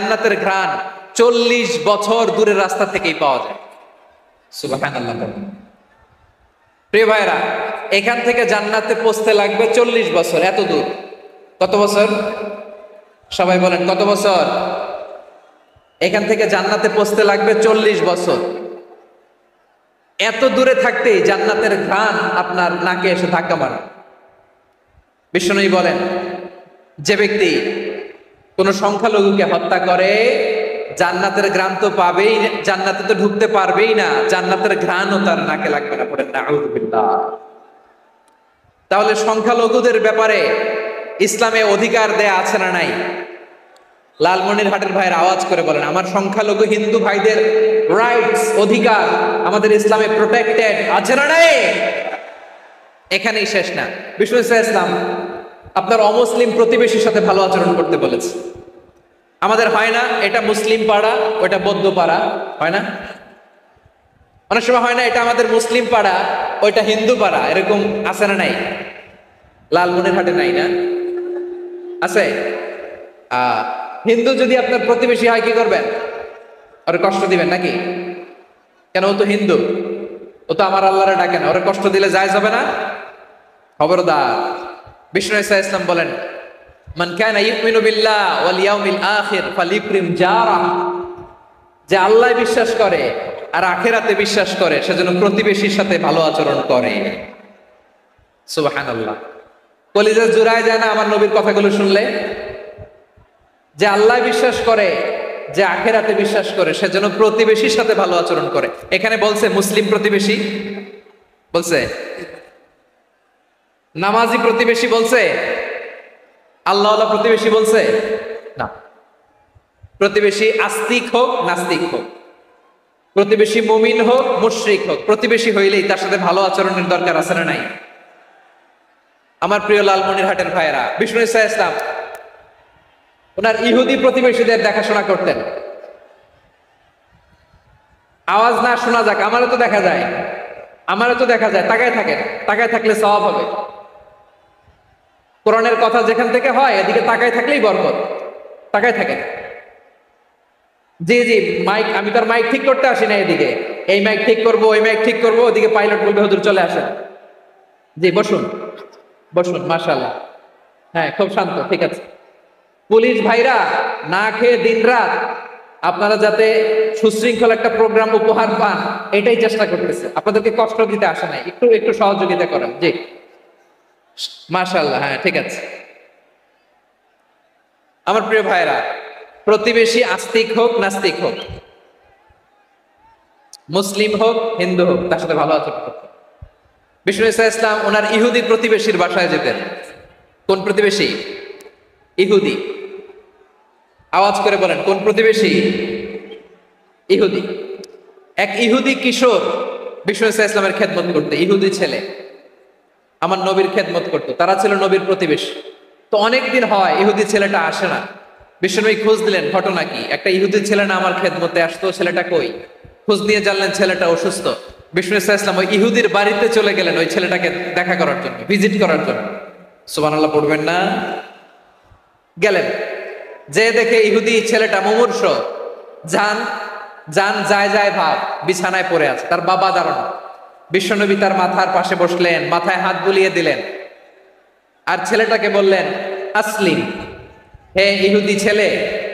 জান্নাতের ঘ্রাণ 40 বছর দূরের রাস্তা থেকেই পাওয়া যায়। সুবহানাল্লাহ। প্রিয় ভাইরা, এখান থেকে জান্নাতে পৌঁছতে লাগবে 40 বছর। এত দূর, কত বছর? সবাই বলেন কত বছর? এখান থেকে জান্নাতে পৌঁছতে লাগবে 40 বছর। এত দূরে থাকতেই জান্নাতের ঘ্রাণ আপনার নাকে এসে ধাক্কা মারে। বিষ্ণুই বলেন, যে ব্যক্তি কোন সংখ্যালঘুকে হত্যা করে জান্নাতের ঘ্রাণ তো পাবেই, জান্নাতে তো ঢুকতে পারবেই না, জান্নাতের ঘ্রাণও তার নাকে লাগবে না। পড়েন নাউযুবিল্লাহ। তাহলে সংখ্যালঘুদের ব্যাপারে ইসলামে অধিকার দেয়া আছে না নাই? লালমনিরহাটের ভাইয়ের আওয়াজ করে বলেন, আমার সংখ্যালঘু হিন্দু ভাইদের রাইটস, অধিকার আমাদের ইসলামে প্রোটেক্টেড আছে না নাই? এখানেই শেষ না। বিষ্ণু ইসলাম আপনার অমুসলিম প্রতিবেশীর সাথে ভালো আচরণ করতে বলেছে। আমাদের হয় না এটা মুসলিম পাড়া, ওটা বৌদ্ধ পাড়া, হয় না? অনেক সময় হয় না এটা আমাদের মুসলিম পাড়া, ওইটা হিন্দু পাড়া, এরকম আছে না নাই? লালমনিরহাটে নাই না? আছে? হিন্দু যদি আপনার প্রতিবেশী হয় কি করবেন? ওরে কষ্ট দিবেন নাকি? কেন? ও তো হিন্দু, ও তো আমার আল্লাহরে ডাকে না, ওরে কষ্ট দিলে জায়েজ হবে না? খবরদার। বিষ্ণু ইসলাম বলেন, মান কানা ইউমিনু বিল্লাহ ওয়াল ইয়াউমিল আখির ফালিউকরিম জারাহ, যে আল্লাহ বিশ্বাস করে আর আখিরাতে বিশ্বাস করে সেজন্য প্রতিবেশীর সাথে ভালো আচরণ করে। সুবহানাল্লাহ। কলিজা জুড়ায় যায় না আমার নবীর কথাগুলো শুনলে? যে আল্লাহ বিশ্বাস করে, যে আখিরাতে বিশ্বাস করে সেজন্য প্রতিবেশীর সাথে ভালো আচরণ করে। এখানে বলছে মুসলিম প্রতিবেশী, বলছে নামাজি প্রতিবেশী, বলছে আল্লাহওয়ালা প্রতিবেশী, বলছে না। প্রতিবেশী আস্তিক হোক নাস্তিক হোক, প্রতিবেশী মুমিন হোক মুশরিক হোক, প্রতিবেশী হইলেই তার সাথে ভালো আচরণের দরকার আছে না নাই? আমার প্রিয় লালমনিরহাটের ভাইয়েরা, বিষ্ণু ইসলাম ওনার ইহুদি প্রতিবেশীদের দেখাশোনা করতেন। আওয়াজ না শোনা যাক, আমারও তো দেখা যায়, আমারও তো দেখা যায়। তাকায় থাকেন, তাকায় থাকলে সওয়াব হবে। কোরআনের কথা যেখান থেকে হয় এদিকে তাকায় থাকলেই বরকত। তাকায় থাকেন। জি জি, মাইক, আমি তার মাইক ঠিক করতে আসি না এদিকে, এই মাইক ঠিক করবো, ওই মাইক ঠিক করবো, ওদিকে পাইলট বলবে হুজুর চলে আসেন। জি বসুন, বসুন, মাশাআল্লাহ। হ্যাঁ, খুব শান্ত, ঠিক আছে। পুলিশ ভাইরা না খেয়ে দিনরাত আপনারা যাতে সুশৃঙ্খল একটা প্রোগ্রাম উপহার পান এটাই চেষ্টা করতেছে, আপনাদেরকে কষ্ট দিতে আসে নাই, একটু একটু সহযোগিতা করেন। জি মাশাআল্লাহ, হ্যাঁ ঠিক আছে। আমার প্রিয় ভাইরা, প্রতিবেশী আস্তিক হোক নাস্তিক হোক, মুসলিম হোক হিন্দু হোক, তার সাথে ভালো আচরণ করতেন। বিষ্ণু ইসলাম ওনার ইহুদি প্রতিবেশীর বাসায় যেতেন। কোন প্রতিবেশী? ইহুদি। আওয়াজ করে বলেন কোন প্রতিবেশী? ইহুদি। এক ইহুদি কিশোর বিষ্ণু ইসলামের খেদমত করতে, ইহুদি ছেলে আমার নবীর খেদমত করতো, তারা ছিল নবীর প্রতিবেশী। তো অনেকদিন হয় ইহুদি ছেলেটা আসে না। বিশ্বনবী খোঁজ দিলেন, ঘটনা কি? একটা ইহুদি ছেলে না আমার খেদমতে আসতো, ছেলেটা কই? খোঁজ নিয়ে জানলেন ছেলেটা অসুস্থ। বিষ্ণু ইসলাম ওই ইহুদির বাড়িতে চলে গেলেন ওই ছেলেটাকে দেখা করার জন্য, ভিজিট করার জন্য। সুবহানাল্লাহ পড়বেন না? গেলেন, যে দেখে ইহুদি ছেলেটা মুমূর্ষ, জান জান যায় যায় ভাব, বিছানায় পড়ে আছে, তার বাবা দাঁড়ানো। বিশ্বনবী তার মাথার পাশে বসলেন, মাথায় হাত বুলিয়ে দিলেন, আর ছেলেটাকে বললেন আসলিম, হে ইহুদি ছেলে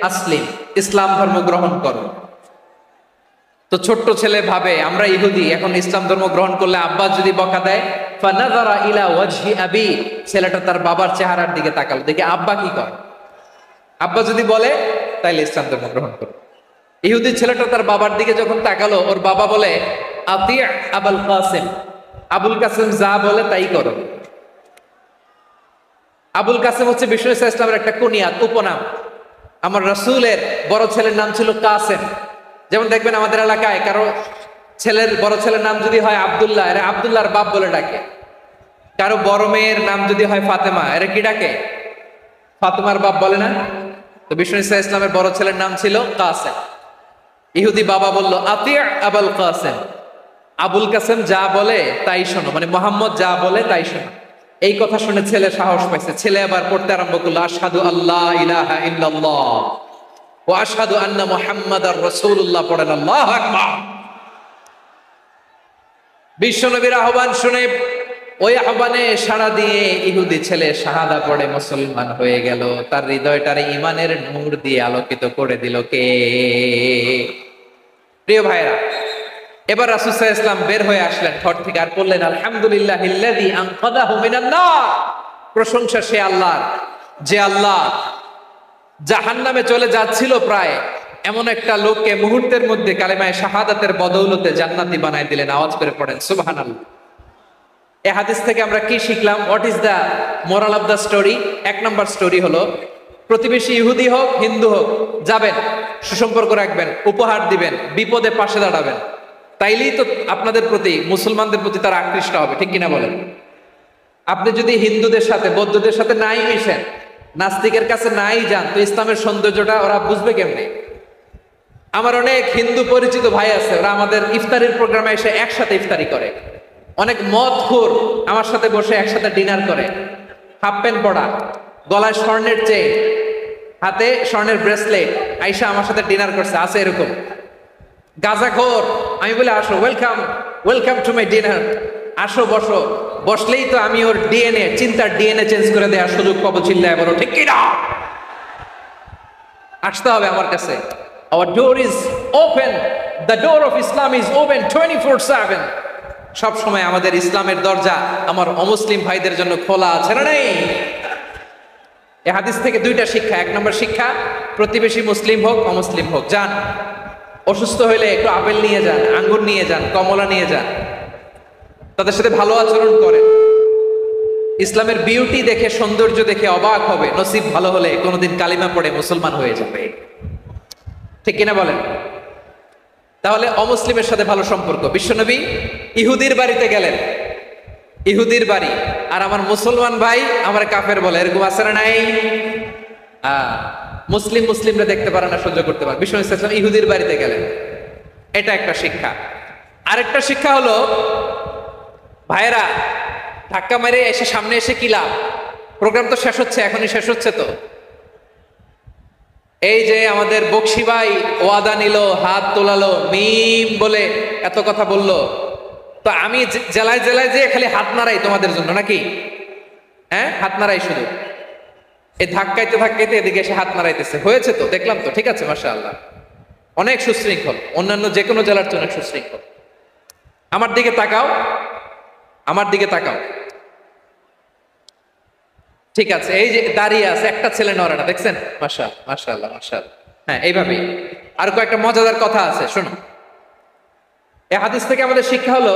আসলিম, ইসলাম ধর্ম গ্রহণ করো। তো ছোট্ট ছেলে ভাবে আমরা ইহুদি, এখন ইসলাম ধর্ম গ্রহণ করলে আব্বা যদি বকা দেয়। ফানাযারা ইলা ওয়াজহি আবি, ছেলেটা তার বাবার চেহারার দিকে তাকালো, দেখে আব্বা কি করে। আব্বা যদি বলে তাইলে ইসলাম ধর্ম গ্রহণ করো। ইহুদি ছেলেটা তার বাবার দিকে যখন তাকালো, ওর বাবা বলে আতি আবুল কাসিম, আবুল কাসিম যা বলে তাই করো। আবুল কাসিম হচ্ছে বিষ্ণু ইসলামের একটা কুনিয়াত, উপনাম। আমার রাসূলের বড় ছেলের নাম ছিল কাসেম। যেমন দেখবেন আমাদের এলাকায় কারো ছেলের বড় ছেলের নাম যদি হয় আব্দুল্লাহ, এরা আব্দুল্লাহর বাপ বলে ডাকে। কারো বড় মেয়ের নাম যদি হয় ফাতেমা, এরা কি ডাকে? ফাতেমার বাপ বলে না? তো বিষ্ণু ইসলামের বড় ছেলের নাম ছিল কাসেম। ইহুদি বাবা বলল আতি আবুল কাসেম, আবুল কাসেম যা বলে তাই শোনো, মানে মোহাম্মদ যা বলে তাই শোনো। এই কথা শুনে ছেলে সাহস পাইছে, ছেলে আবার পড়তে আরম্ভ করলো আশহাদু আল্লাহ ইলাহা ইল্লাল্লাহ ওয়া আশহাদু আন্না মুহাম্মাদার রাসূলুল্লাহ পড়েন আল্লাহু আকবার। বিশ্বনবীর আহ্বান শুনে ওই আহ্বানে সাড়া দিয়ে ইহুদি ছেলে শাহাদা পড়ে মুসলমান হয়ে গেল। তার হৃদয়টারে ঈমানের নূর দিয়ে আলোকিত করে দিল কে? প্রিয় ভাইরা, এবার রাসূল সাল্লাল্লাহু আলাইহি ওয়াসাল্লাম বের হয়ে আসলেন ঘর থেকে আর বললেন, আলহামদুলিল্লাহিল্লাযী আনকাযাহু মিনান নার। প্রশংসা সে আল্লাহর, যে আল্লাহ জাহান্নামে চলে যাচ্ছিল প্রায় এমন একটা লোককে মুহূর্তের মধ্যে কালেমায়ে শাহাদাতের বদৌলতে জান্নাতি বানায় দিলেন। আওয়াজ করে পড়েন সুবহানাল্লাহ। এই হাদিস থেকে আমরা কি শিখলাম? What is the moral of the story? এক নম্বর স্টোরি হলো, প্রতিবেশী ইহুদি হোক হিন্দু হোক, যাবেন, সুসম্পর্ক রাখবেন, উপহার দিবেন, বিপদে পাশে দাঁড়াবেন। তাইলেই তো আপনাদের প্রতি, মুসলমানদের প্রতি তারা আকৃষ্ট হবে, ঠিক কিনা বলেন? আপনি যদি হিন্দুদের সাথে বৌদ্ধদের সাথে নাই মিশেন, নাস্তিকের কাছে নাই যান, তো ইসলামের সৌন্দর্যটা ওরা বুঝবে কেমনে? আমার অনেক হিন্দু পরিচিত ভাই আছে, ওরা আমাদের ইফতারির প্রোগ্রামে এসে একসাথে ইফতারি করে। অনেক মদখোর আমার সাথে বসে একসাথে ডিনার করে, হাফ প্যান্ট পরা, গলায় স্বর্ণের চেইন, হাতে স্বর্ণের ব্রেসলেট, আইসা আমার সাথে ডিনার করছে, আছে এরকম। গাঁজাখোর, আমি বলে আসো, welcome welcome to my dinner, আসো বসো। বসলেই তো আমি ওর ডিএনএ, চিন্তার ডিএনএ চেঞ্জ করে দেওয়ার সুযোগ পাবো। চিল্লায় বলো ঠিক কিনা? আসতে হবে আমার কাছে। Our door is open. The door of Islam is open 24/7. সব সময় আমাদের ইসলামের দরজা আমার অমুসলিম ভাইদের জন্য খোলা আছে না নেই? এই হাদিস থেকে দুইটা শিক্ষা। এক নম্বর শিক্ষা, প্রতিবেশী মুসলিম হোক অমুসলিম হোক, যান, অসুস্থ হইলে একটু আপেল নিয়ে যান, আঙ্গুর নিয়ে যান, কমলা নিয়ে যান, তাদের সাথে ভালো আচরণ করেন। ইসলামের বিউটি দেখে, সৌন্দর্য দেখে অবাক হবে, নসিব ভালো হলে কোনোদিন কালিমা পড়ে মুসলমান হয়ে যাবে, ঠিক কিনা বলেন? তাহলে অমুসলিমের সাথে ভালো সম্পর্ক। বিশ্বনবী ইহুদির বাড়িতে গেলেন, ইহুদির বাড়ি, আর আমার মুসলমান ভাই আমার কাফের বলে, এরকম আছে না নাই? মুসলিম মুসলিমরা দেখতে পারে না, সহ্য করতে পারে। বিশ্বনবী সাল্লাল্লাহু আলাইহি ওয়াসাল্লাম ইহুদির বাড়িতে গেলেন, এটা একটা শিক্ষা। আরেকটা শিক্ষা হলো, ভাইরা ধাক্কা মেরে এসে সামনে এসে কি লাভ? প্রোগ্রাম তো শেষ হচ্ছে, এখনই শেষ হচ্ছে তো। এই যে আমাদের বকশি ভাই ওয়াদা নিল, হাত তোলালো, মিম বলে এত কথা বললো, তো আমি জেলায় জেলায় যে খালি হাত নাড়াই তোমাদের জন্য নাকি? হ্যাঁ, হাত নাড়াই শুধু। এই ধাক্কাইতে ধাক্কাইতে এদিকে এসে হাত নাড়াইতেছে, হয়েছে তো, দেখলাম তো, ঠিক আছে, মাশাআল্লাহ, অনেক সুশৃঙ্খল, অন্যান্য যে কোনো জেলার চেয়ে অনেক সুশৃঙ্খল। আমার দিকে তাকাও, আমার দিকে তাকাও, ঠিক আছে। এই যে দাঁড়িয়ে আছে একটা ছেলে নড়ে না, দেখছেন? মাশাআল্লাহ মাশাআল্লাহ মাশাআল্লাহ। হ্যাঁ, এইভাবেই। আর কয়েকটা মজাদার কথা আছে, শোনো। এই হাদিস থেকে আমাদের শিক্ষা হলো,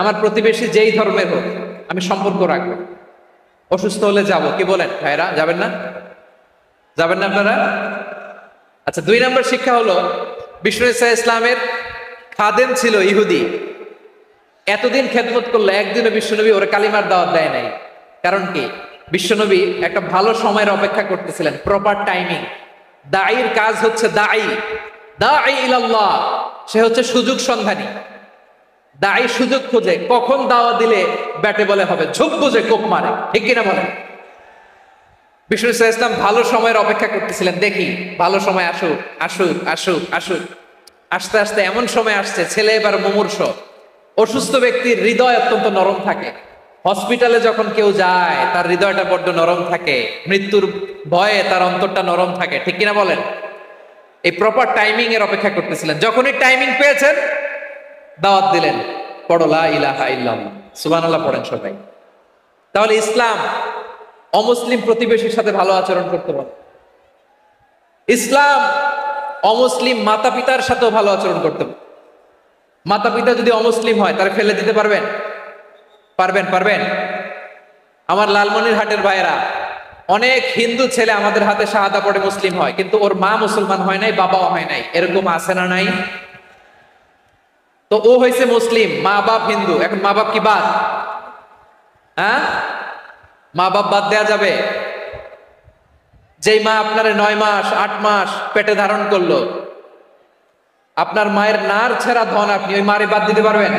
আমার প্রতিবেশী যেই ধর্মের হোক আমি সম্পর্ক রাখবো। অসুস্থ হলে যাব, কি বলেন ভাইরা? যাবেন না? যাবেন না আপনারা? আচ্ছা, 2 নম্বর শিক্ষা হলো, বিষ্ণু ঈসা ইসলামের খাদেম ছিল ইহুদি, এতদিন খেদমত করলো, একদিনও বিশ্বনবী ওরা কালিমার দাওয়াত দেয় নাই। কারণ কি? বিশ্বনবী একটা ভালো সময়ের অপেক্ষা করতেছিলেন, প্রপার টাইমিং। দাঈর কাজ হচ্ছে দাঈ ইলাল্লাহ, সে হচ্ছে সুযোগ সন্ধানী। দাঈ সুযোগ খোঁজে, কখন দাওয়াত দিলে ব্যাটে বলে হবে, ঝোপ বুঝে কোপ মারে, ঠিক কিনা বলেন? বিষ্ণু ঈসা ইসলাম ভালো সময়ের অপেক্ষা করতেছিলেন, দেখি ভালো সময় আসুক আসুক আসুক আসুক। আস্তে আস্তে এমন সময় আসছে, ছেলে এবার মুমূর্ষ। অসুস্থ ব্যক্তির হৃদয় অত্যন্ত নরম থাকে। হসপিটালে যখন কেউ যায় তার হৃদয়টা বড্ড নরম থাকে, মৃত্যুর ভয়ে তার অন্তরটা নরম থাকে, ঠিক কিনা বলেন? এই প্রপার টাইমিং এর অপেক্ষা করতেছিলেন। যখনই টাইমিং পেয়েছেন, দাওয়াত দিলেন, পড়ো লা ইলাহা ইল্লাল্লাহ, সুবহানাল্লাহ পড়েন সবাই। তাহলে ইসলাম অমুসলিম প্রতিবেশীর সাথে ভালো আচরণ করতে বলে। ইসলাম অমুসলিম মাতা পিতার সাথেও ভালো আচরণ করতে বলে। মাতা পিতা যদি অমুসলিম হয়, তারা ফেলে দিতে পারবেন? পারবেন? পারবেন? আমার লালমনিরহাটের ভাইয়েরা, অনেক হিন্দু ছেলে আমাদের হাতে শাহাদা পড়ে মুসলিম হয়, কিন্তু ওর মা মুসলমান হয় নাই, বাবাও হয় নাই, এরকম আছে না নাই? তো ও হয়েছে মুসলিম, মা বাপ হিন্দু, এখন মা বাপ কি বাদ? হ্যাঁ, মা বাপ বাদ দেয়া যাবে? যেই মা আপনার 9 মাস 8 মাস পেটে ধারণ করলো, আপনার মায়ের নার ছেঁড়া ধন, আপনি ওই মারে বাদ দিতে পারবেন?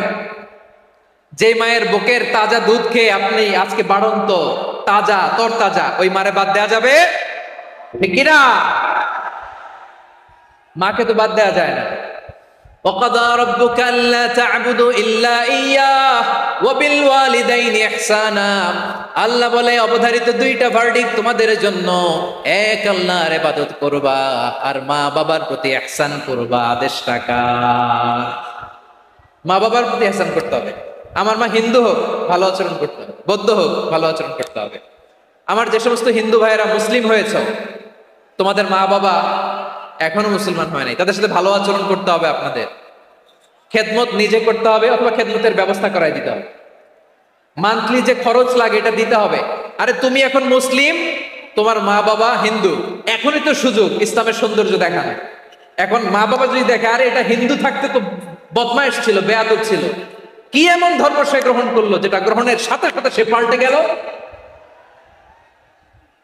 যে মায়ের বুকের তাজা দুধ খেয়ে আপনি আজকে বাড়ন্ত তাজা তরতাজা, ওই মারে বাদ দেয়া যাবে? ঠিক কিনা? মাকে তো বাদ দেওয়া যায় না। وَقَضَى رَبُّكَ أَلَّا تَعْبُدُوا إِلَّا إِيَّاهُ وَبِالْوَالِدَيْنِ إِحْسَانًا। আল্লাহ বলে অবধারিত দুইটা ভার্ডিক্ট তোমাদের জন্য, এক আল্লাহর ইবাদত করবা আর মা বাবার প্রতি ইহসান করবা। আদেশটা কার? মা বাবার প্রতি ইহসান করতে হবে। আমার মা হিন্দু হোক ভালো আচরণ করতে হবে, বৌদ্ধ হোক ভালো আচরণ করতে হবে। আমার যে সমস্ত হিন্দু ভাইয়েরা মুসলিম হয়েছে, তোমাদের মা বাবা এখনো মুসলমান হয় নাই, তাদের সাথে ভালো আচরণ করতে হবে। আপনাদের খেদমত নিজে করতে হবে অথবা খেদমতের ব্যবস্থা করাই দিতে হবে। মান্থলি যে খরচ লাগে এটা দিতে হবে। আরে তুমি এখন মুসলিম, তোমার মা বাবা হিন্দু, এখনই তো সুযোগ ইসলামের সৌন্দর্য দেখানো। এখন মা বাবা যদি দেখে আরে এটা হিন্দু থাকতে তো বদমাইশ ছিল, বেয়াদব ছিল, কি এমন ধর্ম সে গ্রহণ করলো যেটা গ্রহণের সাথে সাথে সে পাল্টে গেল?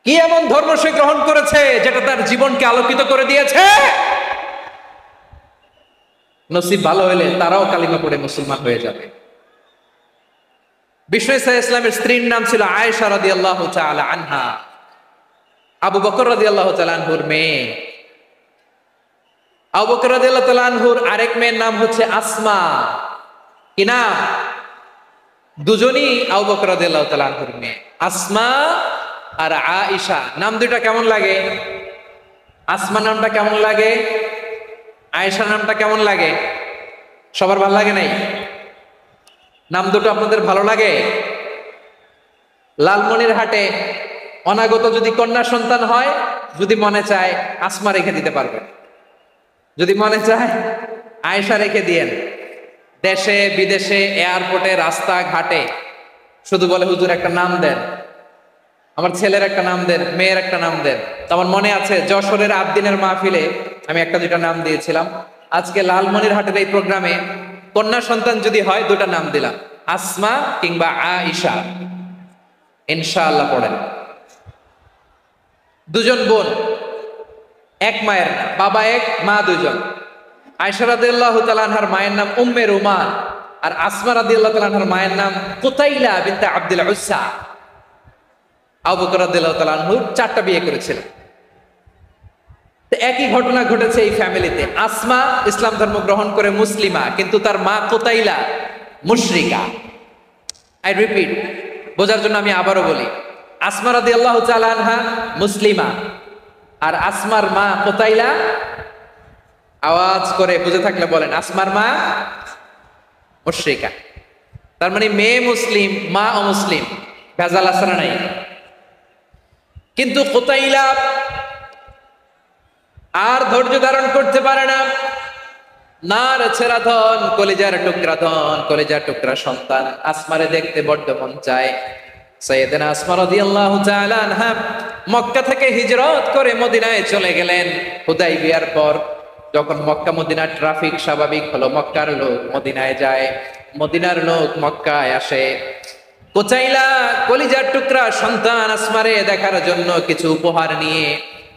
কি এমন ধর্ম সে গ্রহণ করেছে যেটা তার জীবনকে আলোকিত করে দিয়েছে? নসিব ভালো হলে তারাও কালিমা পড়ে মুসলমান হয়ে যাবে। বিষ্ণু ইসলামের স্ত্রীর নাম ছিল আয়েশা রাদিয়াল্লাহু তাআলা আনহা, আবু বকর রাদিয়াল্লাহু তাআলা আনহুর মেয়ে। আবু বকর রাদিয়াল্লাহু তাআলা আনহুর আরেক মেয়ের নাম হচ্ছে আসমা। কি নাম? দুজনই আবু বকর রাদিয়াল্লাহু তাআলা আনহুর মেয়ে, আসমা আর আয়েশা। নাম দুইটা কেমন লাগে? আসমা নামটা কেমন লাগে? আয়েশা নামটা কেমন লাগে? সবার ভালো লাগে নাই? নাম দুটো আপনাদের ভালো লাগে? লালমনিরহাটে অনাগত যদি কন্যা সন্তান হয়, যদি মনে চায় আসমা রেখে দিতে পারবেন, যদি মনে চায় আয়েশা রেখে দিয়েন। দেশে বিদেশে এয়ারপোর্টে রাস্তা ঘাটে শুধু বলে হুজুর একটা নাম দেন, আমার ছেলের একটা নাম দেন, মেয়ের একটা নাম দেন। তো আমার মনে আছে যশোরের আবদিনের মাহফিলে আমি একটা দুইটা নাম দিয়েছিলাম। আজকে লালমনিরহাটের এই প্রোগ্রামে কন্যা সন্তান যদি হয় দুটা নাম দিলাম, আসমা কিংবা আয়েশা। ইনশাআল্লাহ পড়েন। দুজন বোন, এক মায়ের নাম, বাবা এক মা দুজন। আয়েশা রাদিয়াল্লাহু তাআলা আনহার মায়ের নাম উম্মে রুমান, আর আসমা রাদিয়াল্লাহু তাআলা আনহার মায়ের নাম কুতাইলা বিনতে আব্দুল উজ্জা। আবু বকর রাদিয়াল্লাহু তাআলা আনহু 4টা বিয়ে করেছিলেন। তো একই ঘটনা ঘটেছে এই ফ্যামিলিতে। আসমা ইসলাম ধর্ম গ্রহণ করে মুসলিমা, কিন্তু তার মা কুতাইলা মুশরিকা। আই রিপিট, বোঝার জন্য আমি আবারও বলি, আসমা রাদিয়াল্লাহু তাআলা আনহা মুসলিমা, আর আসমার মা কুতাইলা, আওয়াজ করে বুঝে থাকলে বলেন, আসমার মা মুশরিকা। তার মানে মেয়ে মুসলিম, মা অমুসলিম। ভেজাল আছে না নাই? কিন্তু কুতাইলা আর ধৈর্য ধারণ করতে পারে না। নার ছেড়া ধন, কলিজার টুকরা ধন, কলিজার টুকরা সন্তান। আসমারে দেখতে বড্ড মন চায়। সাইয়েদানা আসমা রাদিয়াল্লাহু তাআলা আনহা মক্কা থেকে হিজরত করে মদিনায় চলে গেলেন। হুদাইবিয়ার পর যখন মক্কা মদিনার ট্রাফিক স্বাভাবিক হলো, মক্কার লোক মদিনায় যায়, মদিনার লোক মক্কায় আসে। কুতাইলা কলিজার টুকরা সন্তান আসমারে দেখার জন্য কিছু উপহার নিয়ে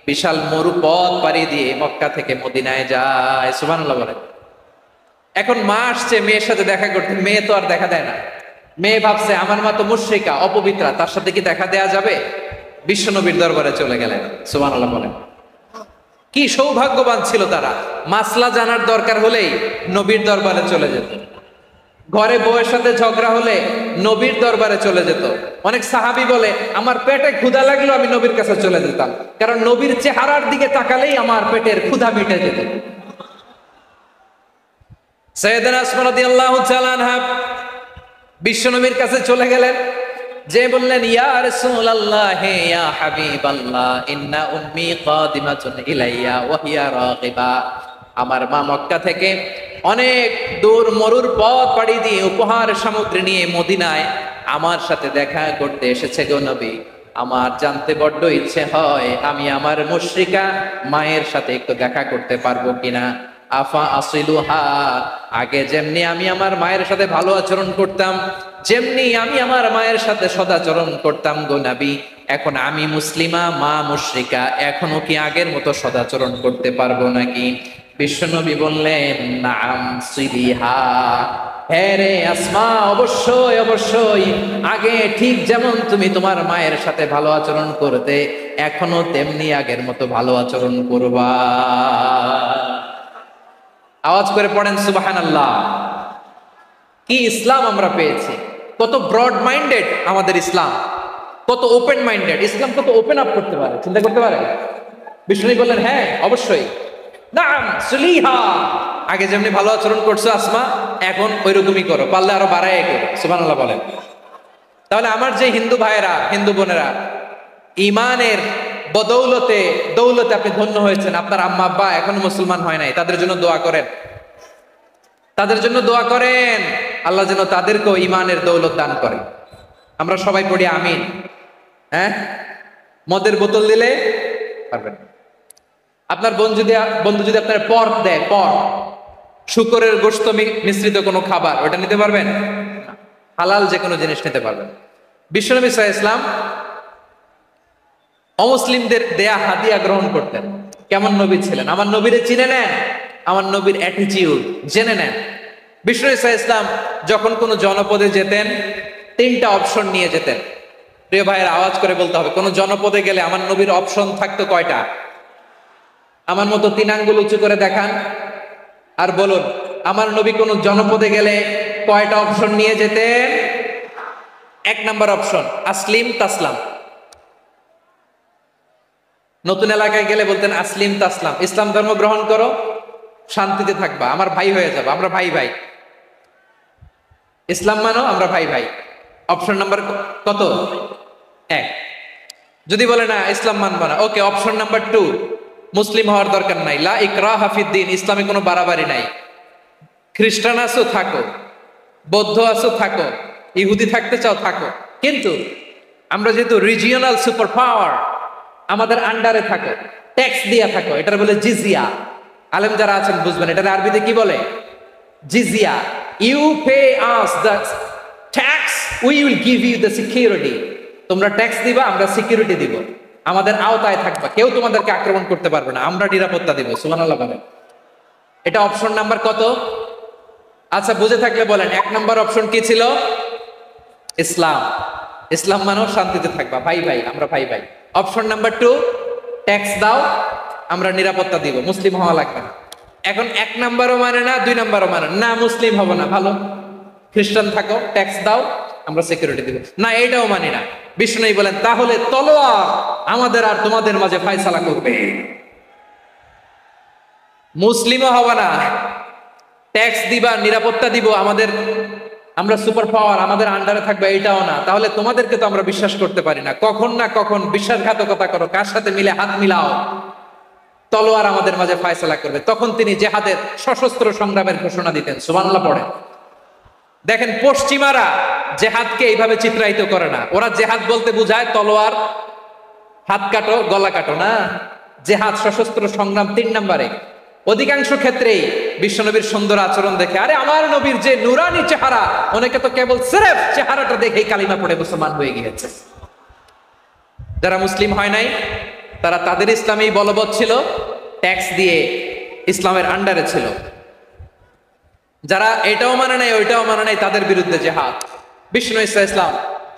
বিশাল মরু পথ পাড়ি দিয়ে মক্কা থেকে মদিনায় যায়। সুবহানাল্লাহ বলেন। এখন মা আসছে মেয়ের সাথে দেখা করতে, মেয়ে তো আর দেখা দেয় না। মেয়ে ভাবছে আমার মা তো মুশরিকা, অপবিত্রা, তার সাথে কি দেখা দেয়া যাবে? বিশ্ব নবীর দরবারে চলে গেলেন। সুবহানাল্লাহ বলেন। কি সৌভাগ্যবান ছিল তারা, মাসলা জানার দরকার হলেই নবীর দরবারে চলে যেত। ঘরে বউয়ের সাথে ঝগড়া হলে নবীর দরবারে চলে যেত। অনেক সাহাবী বলে আমার পেটে ক্ষুধা লাগলো আমি নবীর কাছে চলে যেতাম, কারণ নবীর চেহারার দিকে তাকালেই আমার পেটের ক্ষুধা মিটে যেত। সাইয়েদানা আসমা রাদিয়াল্লাহু তাআলা আনহা বিশ্ব নবীর কাছে চলে গেলেন, যে বললেন ইয়া রাসূলুল্লাহ ইয়া হাবিবাল্লাহ ইন্না উম্মি কাদিমাতুন ইলাইয়া ওয়া হিয়া রাগিবা। আমার মা মক্কা থেকে অনেক দূর মরুর পথ পাড়ি দিয়ে উপহার সামগ্রী নিয়ে মদিনায় আমার সাথে দেখা করতে এসেছে গো নবী। আমার জানতে বড্ড ইচ্ছে হয় আমি আমার মুশরিকা মায়ের সাথে একটু দেখা করতে পারবো কিনা। আফা আসিলুহা, আগে যেমনি আমি আমার মায়ের সাথে ভালো আচরণ করতাম, যেমনি আমি আমার মায়ের সাথে সদাচরণ করতাম গো নবী, এখন আমি মুসলিমা মা মুশরিকা, এখনো কি আগের মতো সদাচরণ করতে পারবো নাকি? বিশ্বনবী বললেন নাম সিলিহা, হ্যাঁ রে আসমা, অবশ্যই অবশ্যই, আগে ঠিক যেমন তুমি তোমার মায়ের সাথে ভালো আচরণ করতে, এখনো তেমনি আগের মতো ভালো আচরণ করবা। আওয়াজ করে পড়েন সুবহানাল্লাহ। কি ইসলাম আমরা পেয়েছি, কত ব্রড মাইন্ডেড আমাদের ইসলাম, কত ওপেন মাইন্ডেড ইসলাম, কত ওপেন আপ করতে পারে, চিন্তা করতে পারে। বিষ্ণু বললেন হ্যাঁ অবশ্যই, নাম সুলিহা, আগে যেমনি ভালো আচরণ করছো আসমা, এখন ওই রকমই করো, পারলে আরো বাড়াই করো। সুবহানাল্লাহ বলেন। তাহলে আমার যে হিন্দু ভাইয়েরা, হিন্দু বোনেরা, ইমানের বদৌলতে দৌলতে আপনি ধন্য হয়েছেন, আপনার আম্মা আব্বা এখনো মুসলমান হয় নাই, তাদের জন্য দোয়া করেন, তাদের জন্য দোয়া করেন, আল্লাহ যেন তাদেরকেও ইমানের দৌলত দান করে। আমরা সবাই পড়ি আমিন। হ্যাঁ, মদের বোতল দিলে পারবেন। আপনার বন্ধু যদি আপনার পর্ক দেয়, পর্ক, শুকরের গোশত মিশ্রিত কোনো খাবার, ওটা নিতে পারবেন? হালাল যে কোনো জিনিস নিতে পারবেন। বিশ্বনবী সাল্লাল্লাহু আলাইহি ওয়াসাল্লাম অমুসলিমদের দেয়া হাদিয়া গ্রহণ করতেন। কেমন নবী ছিলেন, আমার নবীরে চিনে নেন, আমার নবীর অ্যাটিটিউড জেনে নেন। বিশ্বনবী সাল্লাল্লাহু আলাইহি ওয়াসাল্লাম যখন কোনো জনপদে যেতেন, তিনটা অপশন নিয়ে যেতেন। প্রিয় ভাইয়ের আওয়াজ করে বলতে হবে, কোন জনপদে গেলে আমার নবীর অপশন থাকতো কয়টা? আমার মতো 3 আঙ্গুল উঁচু করে দেখান আর বলুন, আমার নবী কোন জনপদে গেলে কয়টা অপশন নিয়ে যেতেন? 1 নাম্বার অপশন আসলিম তাসলাম। নতুন এলাকায় গেলে বলতেন আসলিম তাসলাম, ইসলাম ধর্ম গ্রহণ করো, শান্তিতে থাকবা, আমার ভাই হয়ে যাবে, আমরা ভাই ভাই, ইসলাম মানো, আমরা ভাই ভাই। অপশন নাম্বার কত? 1। যদি বলে না ইসলাম মানবা না, ওকে, অপশন নাম্বার 2, মুসলিম হওয়ার দরকার নাই, লা ইকরাহা ফিদ্দিন, ইসলামে কোনো বাড়াবাড়ি নাই, খ্রিস্টান আছো থাকো, বৌদ্ধ আছো থাকো, ইহুদি থাকতে চাও থাকো, কিন্তু আমরা যেহেতু রিজিওনাল সুপার পাওয়ার, আমাদের আন্ডারে থাকো, ট্যাক্স দিয়া থাকো, এটার বলে জিজিয়া। আলেম যারা আছেন বুঝবেন, এটার আরবিতে কি বলে? জিজিয়া। You pay us the tax, we will give you the security. তোমরা ট্যাক্স দিবা, আমরা সিকিউরিটি দিব, আমাদের আওতায় থাকবা, কেউ তোমাদেরকে আক্রমণ করতে পারবে না, আমরা নিরাপত্তা দিব। সুবহানাল্লাহ বলেন। এটা অপশন নাম্বার কত? আচ্ছা, বুঝে থাকলে বলেন 1 নাম্বার অপশন কি ছিল? ইসলাম। ইসলাম মানো, শান্তিতে থাকবা, ভাই ভাই, আমরা ভাই ভাই। অপশন নাম্বার 2, ট্যাক্স দাও, আমরা নিরাপত্তা দিব, মুসলিম হওয়া লাগবে না। এখন 1 নাম্বারও মানে না, 2 নাম্বারও মানে না, মুসলিম হবো না, ভালো, খ্রিস্টান থাকো, ট্যাক্স দাও, আমরা সিকিউরিটি দিব না, এটাও মানি না। বিষ্ণু বলেন তাহলে তলোয়ার আমাদের আর তোমাদের মাঝে ফয়সালা করবে, মুসলিমও হবে না, ট্যাক্স দিবা, নিরাপত্তা দিব, আমরা সুপার পাওয়ার, আমাদের আন্ডারে থাকবে, এটাও না। তাহলে তোমাদেরকে তো আমরা বিশ্বাস করতে পারি না, কখন না কখন বিশ্বাসঘাতকতা করো, কার সাথে মিলে হাত মিলাও, তলোয়ার আমাদের মাঝে ফয়সালা করবে। তখন তিনি জেহাদের সশস্ত্র সংগ্রামের ঘোষণা দিতেন। সুবহানাল্লাহ পড়ে। দেখেন, পশ্চিমারা জেহাদকে এইভাবে চিত্রায়িত করে না, ওরা জেহাদ বলতে বুঝায় তলোয়ার, হাত কাটো, গলা কাটো, না, জেহাদ সশস্ত্র সংগ্রাম 3 নম্বরে। অধিকাংশ ক্ষেত্রেই বিশ্বনবীর সুন্দর আচরণ দেখে, আরে আমার নবীর যে নুরানি চেহারা, অনেকে তো কেবল সিরেফ চেহারাটা দেখেই কালিমা পড়ে মুসলমান হয়ে গিয়েছে। যারা মুসলিম হয় নাই, তারা তাদের ইসলামেই বলবৎ ছিল, ট্যাক্স দিয়ে ইসলামের আন্ডারে ছিল। যারা এটাও মানে নাই, ওইটাও মানে নাই, তাদের বিরুদ্ধে জেহাদ। বিষ্ণু ইসলাম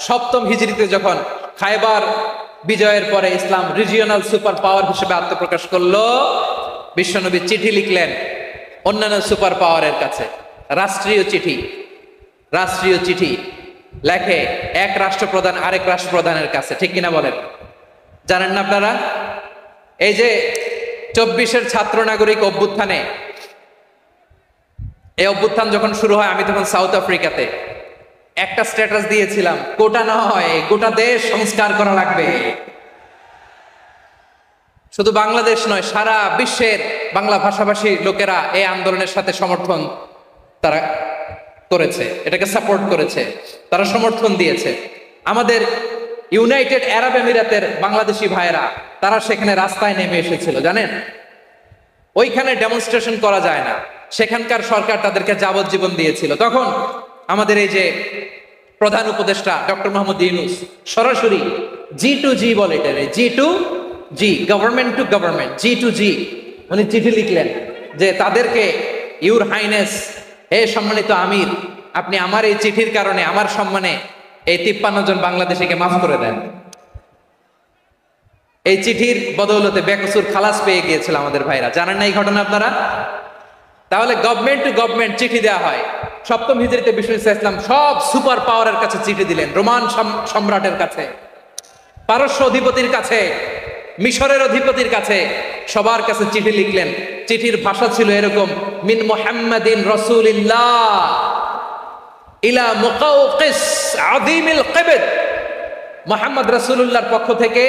7ম হিজরিতে যখন খায়বার বিজয়ের পরে ইসলাম রিজিওনাল সুপার পাওয়ার হিসেবে আত্মপ্রকাশ করলো, বিশ্বনবী চিঠি লিখলেন অন্যান্য সুপার পাওয়ারের কাছে, রাষ্ট্রীয় চিঠি লেখে এক রাষ্ট্রপ্রধান আরেক রাষ্ট্রপ্রধানের কাছে, ঠিক কিনা বলেন? জানেন না আপনারা? এই যে 24-এর ছাত্র নাগরিক অভ্যুত্থানে, এই অভ্যুত্থান যখন শুরু হয়, আমি তখন সাউথ আফ্রিকাতে, একটা স্ট্যাটাস দিয়েছিলাম, কোটা না হয় গোটা দেশ সংস্কার করা লাগবে। শুধু বাংলাদেশ নয়, সারা বিশ্বের বাংলা ভাষাভাষী লোকেরা এই আন্দোলনের সাথে সমর্থন তারা করেছে, এটাকে সাপোর্ট করেছে, তারা সমর্থন দিয়েছে। আমাদের ইউনাইটেড আরব আমিরাতের বাংলাদেশি ভাইয়েরা, তারা সেখানে রাস্তায় নেমে এসেছিল, জানেন? ওইখানে ডেমনস্ট্রেশন করা যায় না, সেখানকার সরকার তাদেরকে যাবজ্জীবন দিয়েছিল। তখন আমাদের এই যে প্রধান উপদেষ্টা ডক্টর মোহাম্মদ ইউনূস সরাসরি G2G বলে, এটা G2G, government to government, G2G, উনি চিঠি লিখলেন যে তাদেরকে, ইউর হাইনেস, হে সম্মানিত আমির, আপনি আমার এই চিঠির কারণে আমার সম্মানে এই 53 জন বাংলাদেশিকে মাফ করে দেন। এই চিঠির বদৌলতে বেকসুর খালাস পেয়ে গিয়েছিল আমাদের ভাইরা। জানেন না এই ঘটনা আপনারা? তাহলে গভর্নমেন্ট টু গভর্নমেন্ট চিঠি দেওয়া হয়। সপ্তম হিজরিতে বিষ্ণু ইসলাম সব সুপার পাওয়ারের কাছে চিঠি দিলেন, রোমান সম্রাটের কাছে, পারস্য অধিপতির কাছে, মিশরের অধিপতির কাছে, সবার কাছে চিঠি লিখলেন। চিঠির ভাষা ছিল এরকম, মিন মুহাম্মাদিন রাসূলিল্লাহ ইলা মুকাওকিস আযীমিল কিবত, মুহাম্মদ রাসূলুল্লাহর পক্ষ থেকে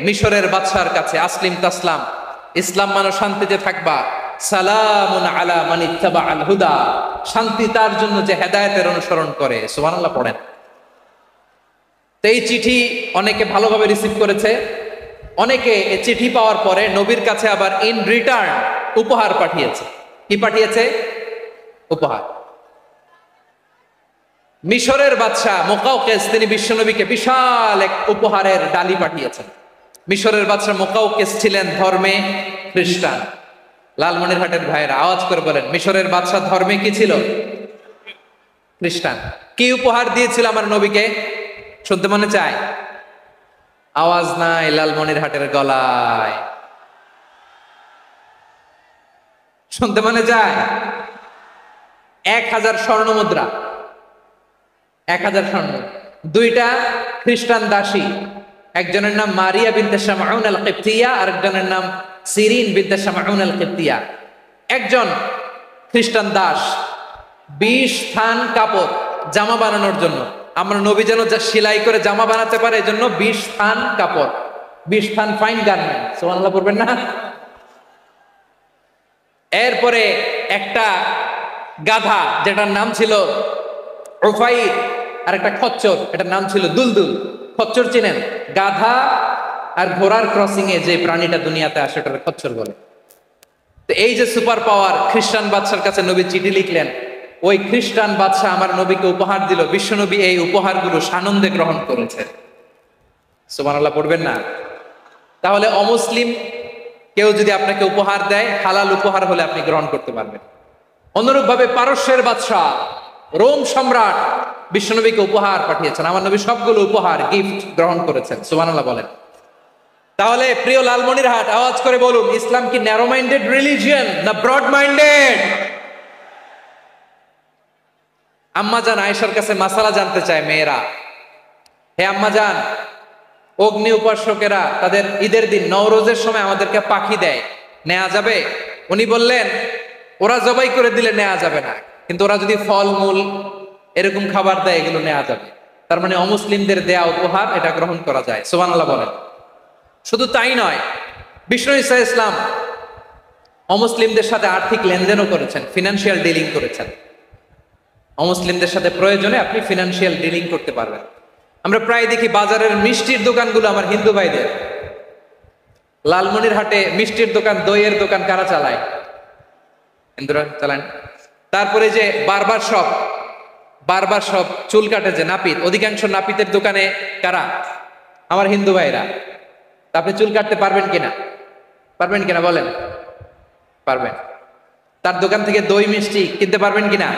মিশরের বাদশার কাছে, আসলিম তাসলাম, ইসলাম মানো শান্তিতে থাকবা, সালামুন আলা মান ইত্তাবাআল হুদা, শান্তি তার জন্য যে হেদায়েতের অনুসরণ করে। সুবহানাল্লাহ পড়েন। তো এই চিঠি অনেকে ভালোভাবে রিসিভ করেছে। অনেকে এই চিঠি পাওয়ার পরে নবীর কাছে আবার ইন রিটার্ন উপহার পাঠিয়েছে। কি পাঠিয়েছে? উপহার। মিশরের বাদশা মুকাওকিস তিনি বিশ্বনবীকে বিশাল এক উপহারের ডালি পাঠিয়েছেন। মিশরের বাদশা মুকাওকিস ছিলেন ধর্মে খ্রিস্টান। লালমনিরহাটের ভাইয়েরা আওয়াজ করে বলেন, মিশরের বাদশা ধর্মে কি ছিল? খ্রিস্টান। কি উপহার দিয়েছিল আমার নবীকে? শুনতে মনে চায়? আওয়াজ নাই লালমনিরহাটের গলায়, শুনতে মনে যায়? 1000 স্বর্ণ মুদ্রা, 1000 স্বর্ণ, 2টা খ্রিস্টান দাসী, একজনের নাম মারিয়া বিনতে শামউন আল কিবতিয়া, আরেকজনের নাম সিরিন বিনতে শামউন আল কিবতিয়া। একজন খ্রিস্টান দাস 20 থান কাপড় জামা বানানোর জন্য, আমরা নবী যেন সেলাই করে জামা বানাতে পারে এজন্য 20 থান কাপড়, 20 থান ফাইন গার্মেন্ট। সুবহানাল্লাহ পড়বেন না? এরপরে একটা গাধা যেটার নাম ছিল উফাইর, আর একটা খচ্চর এটার নাম ছিল দুলদুল। খচ্চর চিনেন? গাধা আর ঘোড়ার ক্রসিং এ যে প্রাণীটা দুনিয়াতে আসে ওটার খচ্চর বলে। তো এই যে সুপার পাওয়ার খ্রিস্টান বাদশার কাছে নবী চিঠি লিখলেন, ওই খ্রিস্টান বাদশা আমার নবীকে উপহার দিল। বিশ্বনবী এই উপহারগুলো সানন্দে গ্রহণ করেছে। সুবহানাল্লাহ পড়বেন না? তাহলে অমুসলিম কেউ যদি আপনাকে উপহার দেয়, হালাল উপহার হলে আপনি গ্রহণ করতে পারবেন। অনুরূপভাবে পারস্যের বাদশা, রোম সম্রাট বিশ্বনবীকে উপহার পাঠিয়েছেন। আমার নবী সবগুলো উপহার গিফট গ্রহণ করেছেন। সুবহানাল্লাহ বলেন। তাহলে প্রিয় লালমনিরহাট আওয়াজ করে বলুন, ইসলাম কি ন্যারো মাইন্ডেড রিলিজিয়ন না ব্রড মাইন্ডেড? আম্মাজান আয়েশার কাছে মাসালা জানতে চায় মেয়েরা, হে আম্মাজান, অগ্নি উপাসকেরা তাদের ঈদের দিন নওরোজের সময় আমাদেরকে পাখি দেয়, নেওয়া যাবে? উনি বললেন, ওরা জবাই করে দিলে নেওয়া যাবে না, কিন্তু ওরা যদি ফলমূল এরকম খাবার দেয় এগুলো নেওয়া যাবে। তার মানে অমুসলিমদের দেয়া উপহার এটা গ্রহণ করা যায়। সুবহানাল্লাহ বলেন। শুধু তাই নয়, বিষ্ণু ঈসা ইসলাম অমুসলিমদের সাথে আর্থিক লেনদেনও করেছেন, ফিনান্সিয়াল ডিলিং করেছেন। অমুসলিমদের সাথে প্রয়োজনে আপনি ফিনান্সিয়াল ডিলিং করতে পারবেন। আমরা প্রায় দেখি বাজারের মিষ্টির দোকানগুলো আমার হিন্দু ভাইদের। লালমনিরহাটে মিষ্টির দোকান, দইয়ের দোকান কারা চালায়? হিন্দুরা চালান। তারপরে যে বারবার শপ, চুল কাটে যে নাপিত, অধিকাংশ নাপিতের দোকানে কারা? আমার হিন্দু ভাইরা। আপনি চুল কাটতে পারবেন কিনা? পারবেন কিনা বলেন? পারবেন। তার দোকান থেকে দই মিষ্টি কিনতে পারবেন কিনা?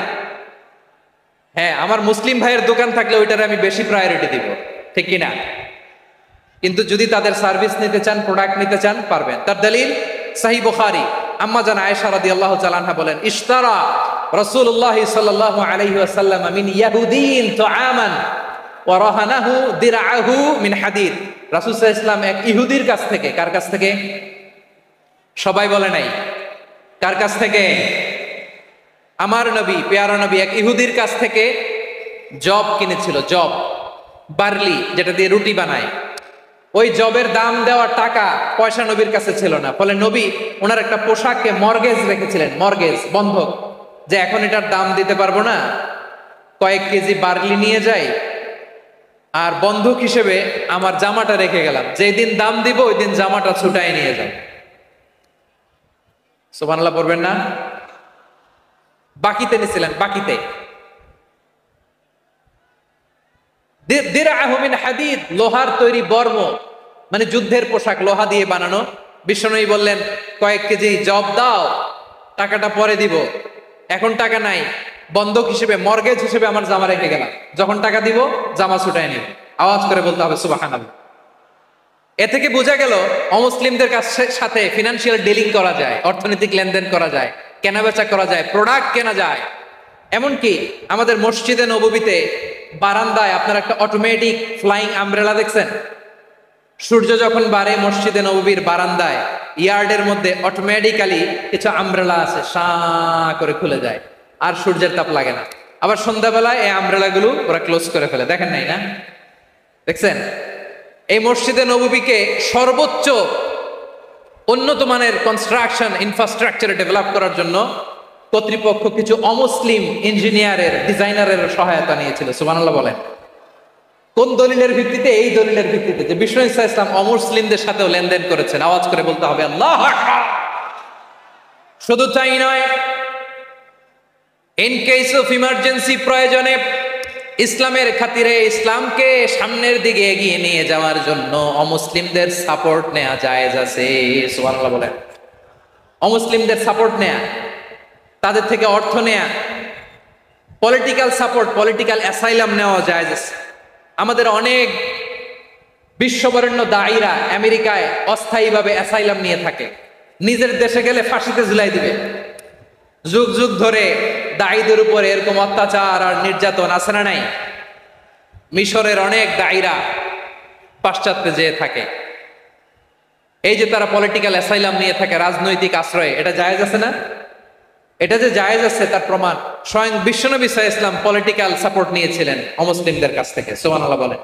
হ্যাঁ, আমার মুসলিম ভাইয়ের দোকান থাকলে ওইটারে আমি বেশি প্রায়োরিটি দিব, ঠিক কিনা? কিন্তু যদি তাদের সার্ভিস নিতে চান, প্রোডাক্ট নিতে চান, পারবেন। তার দলিল সহিহ বুখারী, আম্মা জান আয়েশা রাদিয়াল্লাহু তাআলা আনহা বলেন, ইশতারা রাসূলুল্লাহ সাল্লাল্লাহু আলাইহি ওয়াসাল্লাম মিন ইয়াহুদিন তুআমান ওয়া রাহানাহু দিরআহু মিন হাদিদ। রাসূল সাল্লাল্লাহু আলাইহি ওয়াসাল্লাম এক ইহুদির কাছ থেকে, কার কাছ থেকে? সবাই বলে নাই। কার কাছ থেকে? আমার নবী, পেয়ারা নবী এক ইহুদির কাছ থেকে জব কিনেছিল। জব, বার্লি, যেটা দিয়ে রুটি বানায়। ওই জবের দাম দেওয়ার টাকা পয়সা নবীর কাছে ছিল না। ফলে নবী ওনার একটা পোশাককে মর্গেজ রেখেছিলেন, মর্গেজ, বন্ধক, যে এখন এটার দাম দিতে পারবো না, কয়েক কেজি বার্লি নিয়ে যাই আর বন্ধক হিসেবে আমার জামাটা রেখে গেলাম, যেই দিন দাম দিব ওই দিন জামাটা ছুটাই নিয়ে যাই। সুবহানাল্লাহ পড়বেন না? বাকিতে নিছিলেন, বাকিতে। দিরআহু মিন হাদিদ, লোহার তৈরি বর্ম, মানে যুদ্ধের পোশাক, লোহা দিয়ে বানানো। বিশ্বনবী বললেন, কয়েক কেজি জব দাও, টাকাটা পরে দিব, এখন টাকা নাই, বন্ধক হিসেবে, মর্গেজ হিসেবে আমার জামা রেখে গেলাম, যখন টাকা দিব জামা ছুটাই নিব। আওয়াজ করে বলতে হবে সুবহানাল্লাহ। এ থেকে বোঝা গেল অমুসলিমদের সাথে ফিনান্সিয়াল ডিলিং করা যায়, অর্থনৈতিক লেনদেন করা যায়। কেনাবেচা করা যায়, প্রোডাক্ট কেনা যায়। এমনকি আমাদের মসজিদে নববীতে বারান্দায় আপনারা একটা অটোমেটিক ফ্লাইং আমব্রেলা দেখছেন? সূর্য যখন বাড়ে মসজিদে নববীর বারান্দায় ইয়ার্ডের মধ্যে অটোমেটিক্যালি কিছু আমব্রেলা আছে, সাঁ করে খুলে যায়, আর সূর্যের তাপ লাগে না। আবার সন্ধ্যাবেলায় এই আমব্রেলা গুলো ওরা ক্লোজ করে ফেলে, দেখেন নাই না? দেখছেন? এই মসজিদে নববীকে সর্বোচ্চ উন্নত মানের কনস্ট্রাকশন ইনফ্রাস্ট্রাকচার ডেভেলপ করার জন্য কর্তৃপক্ষ কিছু অমুসলিম ইঞ্জিনিয়ারের, ডিজাইনারের সহায়তা নিয়েছিল। সুবহানাল্লাহ বলেন। কোন দলিলের ভিত্তিতে? এই দলিলের ভিত্তিতে যে বিষ্ণু ঈসা ইসলাম অমুসলিমদের সাথেও লেনদেন করেছেন। আওয়াজ করে বলতে হবে আল্লাহু আকবার। শুধু তাই নয়, ইন কেস অফ ইমার্জেন্সি, প্রয়োজনে ইসলামের খাতিরে, ইসলামকে সামনের দিকে এগিয়ে নিয়ে যাওয়ার জন্য অমুসলিমদের সাপোর্ট নেওয়া জায়েজ আছে। সুবহানাল্লাহ বলেন। অমুসলিমদের সাপোর্ট নেয়া, তাদের থেকে অর্থ নেয়া, পলিটিক্যাল সাপোর্ট, পলিটিক্যাল অ্যাসাইলাম নেওয়া জায়েজ আছে। আমাদের অনেক বিশ্ববরেণ্য দায়ীরা আমেরিকায় অস্থায়ীভাবে অ্যাসাইলাম নিয়ে থাকে, নিজের দেশে গেলে ফাঁসিতে ঝুলাই দিবে। যুগ যুগ ধরে দায়ীদের উপরে এরকম অত্যাচার আর নির্যাতন আছে না নাই? মিশরের অনেক দায়ীরা পাশ্চাত্যে যেয়ে থাকে। এই যে তারা পলিটিক্যাল অ্যাসাইলাম নিয়ে থাকে, রাজনৈতিক আশ্রয়ে, এটা জায়েজ আছে না? এটা যে জায়েজ আছে তার প্রমাণ স্বয়ং বিশ্বনবী সাল্লাল্লাহু আলাইহি ওয়াসাল্লাম পলিটিক্যাল সাপোর্ট নিয়েছিলেন অমুসলিমদের কাছ থেকে। সুবহানাল্লাহ বলেন।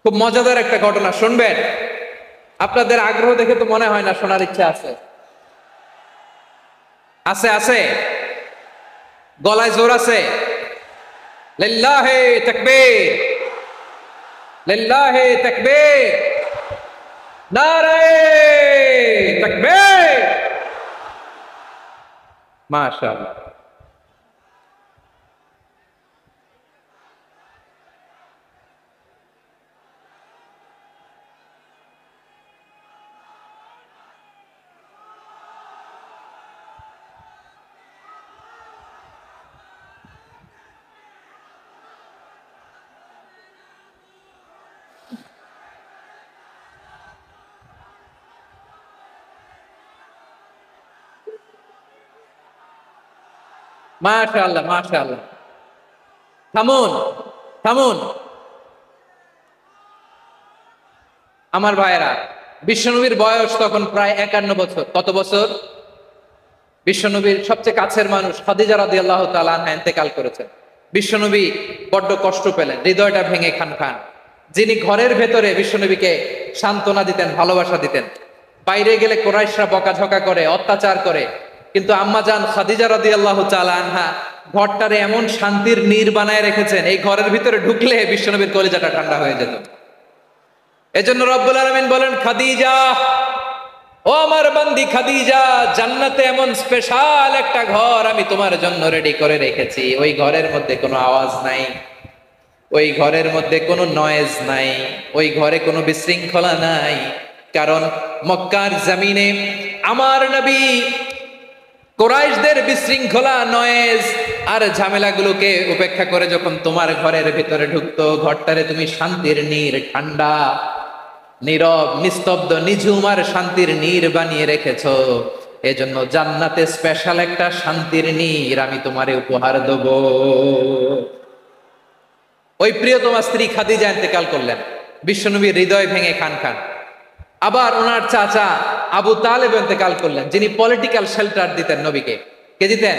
খুব মজাদার একটা ঘটনা শুনবেন। আপনাদের আগ্রহ দেখে তো মনে হয় না শোনার ইচ্ছা আছে। আছে আছে, গলায় জোর আছে। লিল্লাহি তাকবীর, লিল্লাহি তাকবীর, নারে তাকবীর। মাশাআল্লাহ। মাশাআল্লাহ মাশাআল্লাহ। থামুন থামুন আমার ভাইয়েরা। বিশ্বনবীর বয়স তখন প্রায় 51 বছর। কত বছর? বিশ্বনবীর সবচেয়ে কাছের মানুষ খাদিজা রাদিয়াল্লাহু তাআলা আনহা ইন্তেকাল করেছেন। বিশ্বনবী বড্ড কষ্ট পেলেন, হৃদয়টা ভেঙে খান খান। যিনি ঘরের ভেতরে বিশ্বনবীকে সান্ত্বনা দিতেন, ভালোবাসা দিতেন, বাইরে গেলে কুরাইশরা বকাঝকা করে, অত্যাচার করে, কিন্তু আম্মাজান খাদিজা রাদিয়াল্লাহু তাআলা আনহা ঘরটারে এমন শান্তির নীড় বানায় রেখেছেন, এই ঘরের ভিতরে ঢুকলে বিশ্বনবীর কলিজাটা ঠান্ডা হয়ে যেত। এজন্য রব্বুল আলামিন বলেন, খাদিজা, ও আমার বান্দি খাদিজা, জান্নাতে এমন স্পেশাল একটা ঘর আমি তোমার জন্য রেডি করে রেখেছি। ওই ঘরের মধ্যে কোনো আওয়াজ নাই, ওই ঘরের মধ্যে কোনো নয়েজ নাই, ওই ঘরে কোনো বিশৃঙ্খলা নাই। কারণ মক্কার জমিনে আমার নবী কুরাইশদের বিশৃঙ্খলা, নয়েজ আর ঝামেলাগুলোকে উপেক্ষা করে যখন তোমার ঘরের ভিতরে ঢুকতো, ঘরটারে তুমি শান্তির নীড়, ঠান্ডা, নীরব, নিস্তব্ধ, নিঝুম আর শান্তির নীড় বানিয়ে রেখেছো। এজন্য জান্নাতে স্পেশাল একটা শান্তির নীড় আমি তোমারে উপহার দেব। ওই প্রিয়তমা স্ত্রী খাদিজা ইন্তেকাল করলেন, বিশ্বনবীর হৃদয় ভেঙে খান খান। আবার ওনার চাচা আবু তালেব ইন্তেকাল করলেন, যিনি পলিটিক্যাল শেল্টার দিতেন নবীকে। কে দিতেন?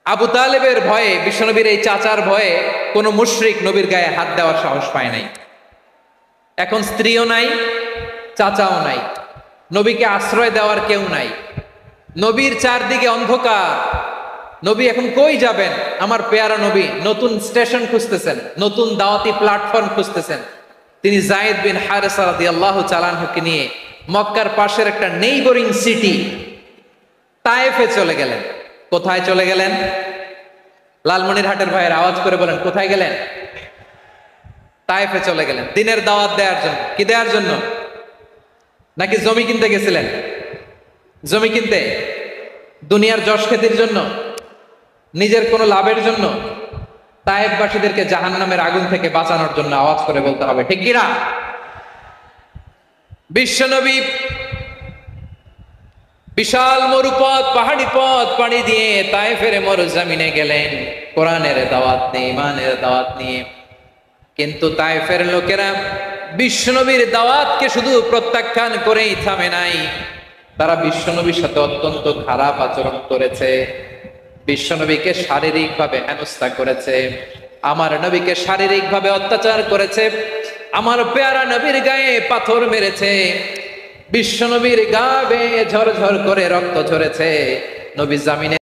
আবু তালেবের ভয়ে, বিশ্বনবীর এই চাচার ভয়ে কোনো মুশরিক নবীর গায়ে হাত দেওয়ার সাহস পায় নাই। এখন স্ত্রীও নাই, চাচাও নাই, নবীকে আশ্রয় দেওয়ার কেউ নাই। নবীর চারদিকে অন্ধকার। নবী এখন কই যাবেন? আমার পেয়ারা নবী নতুন স্টেশন খুঁজতেছেন, নতুন দাওয়াতি প্ল্যাটফর্ম খুঁজতেছেন। তিনি যায়েদ বিন হারেসা রাদিয়াল্লাহু তাআলা আনহুকে নিয়ে মক্কার পাশের একটা নেইবরিং সিটি তায়েফে চলে গেলেন। কোথায় চলে গেলেন? লালমনিরহাটের ভাইয়ের আওয়াজ করে বলেন, কোথায় গেলেন? তায়েফে চলে গেলেন দিনের দাওয়াত দেওয়ার জন্য। কি দেওয়ার জন্য? নাকি জমি কিনতে গেছিলেন? জমি কিনতে, দুনিয়ার যশ খ্যাতির জন্য, নিজের কোনো লাভের জন্য? তায়েফবাসীদেরকে জাহান্নামের আগুন থেকে বাঁচানোর জন্য। আওয়াজ করে বলতে হবে ঠিক কিনা? বিশ্বনবী বিশাল মরুপথ, পাহাড়ি পথ পাড়ি দিয়ে তায়েফের মরুজমিনে গেলেন কোরআনের দাওয়াত নিয়ে, ইমানের দাওয়াত নিয়ে। কিন্তু তায়েফের লোকেরা বিশ্বনবীর দাওয়াতকে শুধু প্রত্যাখ্যান করেই থামে নাই, তারা বিশ্বনবীর সাথে অত্যন্ত খারাপ আচরণ করেছে, বিশ্বনবীকে শারীরিকভাবে হেনস্থা করেছে, আমার নবীকে শারীরিকভাবে অত্যাচার করেছে, আমার পেয়ারা নবীর গায়ে পাথর মেরেছে, বিশ্বনবীর গা বেয়ে ঝরঝর করে রক্ত ঝরেছে, নবী জামিনে